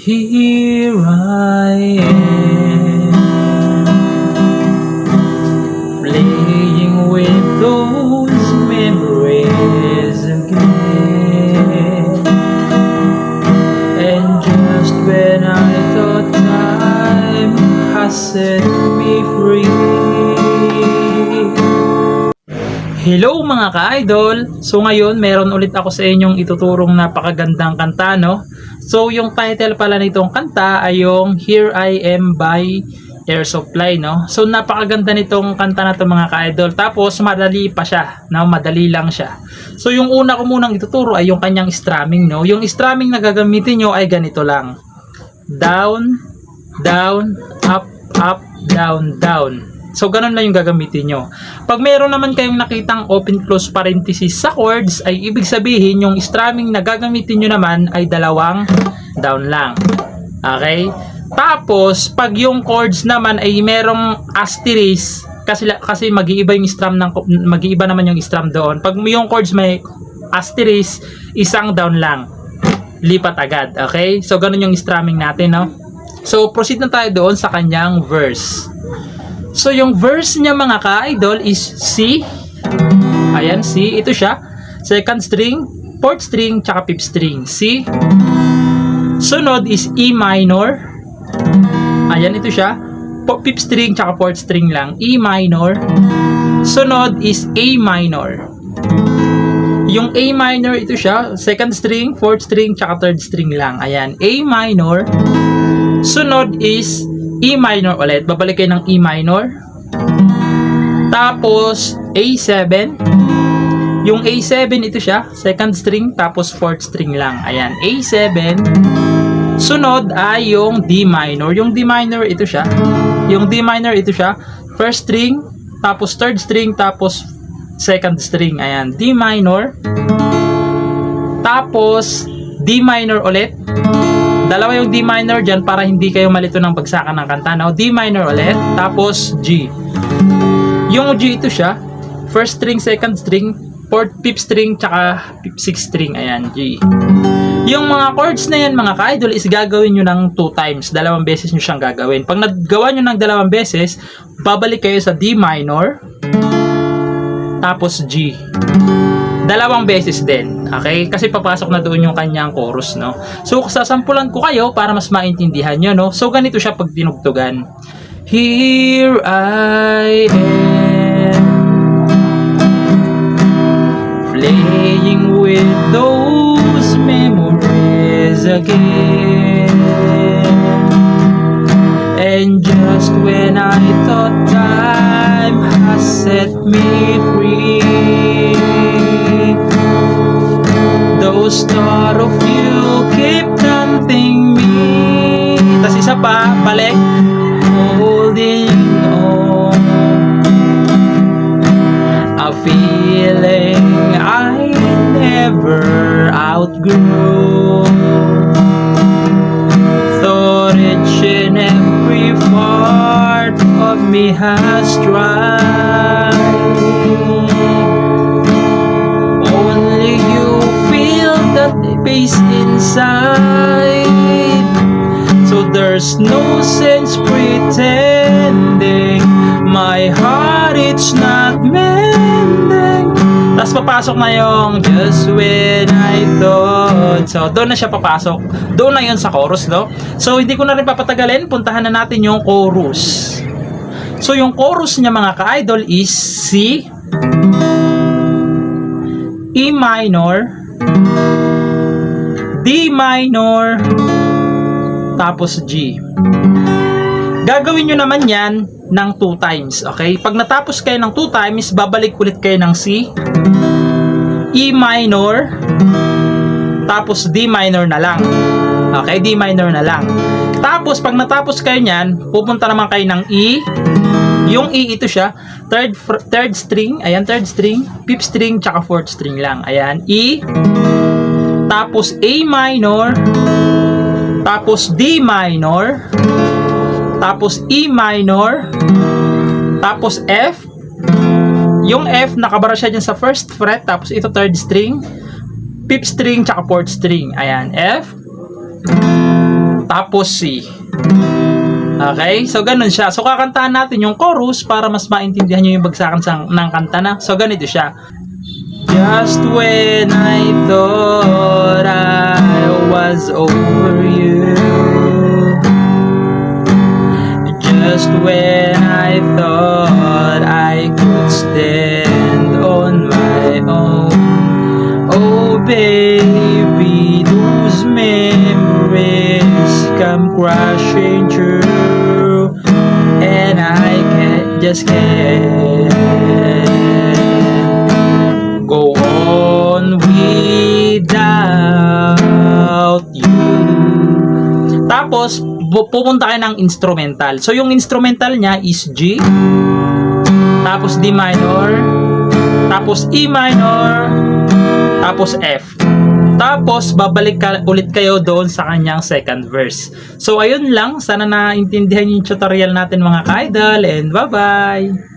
Here I am, playing with those memories again. And just when I thought time has set me free. Hello mga ka-idol! So ngayon, meron ulit ako sa inyong ituturong napakagandang kanta, no? So yung title pala nitong kanta ay yung Here I Am by Air Supply, no? So napakaganda nitong kanta na to mga ka-idol. Tapos madali pa siya, no? Madali lang siya. So yung una ko munang ituturo ay yung kanyang strumming, no? Yung strumming na gagamitin nyo ay ganito lang. Down, down, up, up, down, down. So, ganun lang yung gagamitin nyo. Pag meron naman kayong nakitang open close parenthesis sa chords, ay ibig sabihin yung strumming na gagamitin nyo naman ay dalawang down lang. Okay? Tapos, pag yung chords naman ay merong asterisk, kasi mag-iiba yung strum mag-iiba naman yung strum doon. Pag yung chords may asterisk, isang down lang. Lipat agad. Okay? So, ganun yung strumming natin, no? So, proceed na tayo doon sa kanyang verse. So, yung verse niya mga ka-idol is C. Ayan, C. Ito siya. Second string, fourth string, tsaka fifth string. C. Sunod is E minor. Ayan, ito siya. Fifth string, tsaka fourth string lang. E minor. Sunod is A minor. Yung A minor, ito siya. Second string, fourth string, tsaka third string lang. Ayan, A minor. Sunod is E minor ulit. Babalik kayo ng E minor. Tapos, A7. Yung A7, ito siya. Second string, tapos fourth string lang. Ayan, A7. Sunod ay yung D minor. Yung D minor, ito siya. Yung D minor, ito siya. First string, tapos third string, tapos second string. Ayan, D minor. Tapos, D minor ulit. Dalawa yung D minor dyan para hindi kayo malito ng bagsakan ng kanta. No? D minor ulit, tapos G. Yung G ito siya, first string, second string, fourth, fifth string, tsaka sixth string. Ayan, G. Yung mga chords na yan mga ka-idol is gagawin nyo ng 2 times. Dalawang beses nyo siyang gagawin. Pag nagawa nyo ng dalawang beses, babalik kayo sa D minor, tapos G. Dalawang beses din, okay? Kasi papasok na doon yung kanyang chorus, no? So, sasampulan ko kayo para mas maintindihan nyo, no? So, ganito siya pag tinugtugan. Here I am, playing with those memories again. And just when I thought time has set me free, those thought of you keep tempting me. Tas isa pa, balik. Holding on, a feeling I never outgrew. Thought each and every part of me has tried. Only you feel that pace inside. So there's no sense pretending my heart it's not mending. Tapos papasok na yung just when I thought. So doon na siya papasok. Doon na yun sa chorus, no? So hindi ko na rin papatagalin. Puntahan na natin yung chorus. So yung chorus niya mga ka-idol is C, E minor, D minor, tapos G. Gagawin nyo naman yan ng 2 times, okay? Pag natapos kayo ng 2 times, babalik ulit kayo ng C, E minor, tapos D minor na lang. Okay, D minor na lang. Tapos, pag natapos kayo nyan, pupunta naman kayo ng E. Yung E, ito siya. Third string, ayan, third string, fifth string, tsaka fourth string lang. Ayan, E. Tapos A minor, tapos D minor, tapos E minor, tapos F. Yung F, nakabara siya dyan sa first fret, tapos ito third string, fifth string, tsaka fourth string. Ayan, F, tapos C. Okay? So, ganun siya. So, kakantahan natin yung chorus para mas maintindihan nyo yung bagsakan ng kanta na. So, ganito siya. Just when I thought I was over you, just when I thought I could stand on my own, oh baby, those memories come crashing through, and I can't go on without you. Tapos, pupunta kayo ng instrumental. So, yung instrumental niya is G, tapos D minor, tapos E minor, tapos F. Tapos, babalik ulit kayo doon sa kanyang second verse. So, ayun lang. Sana naintindihan yung tutorial natin mga ka-idol, and bye-bye!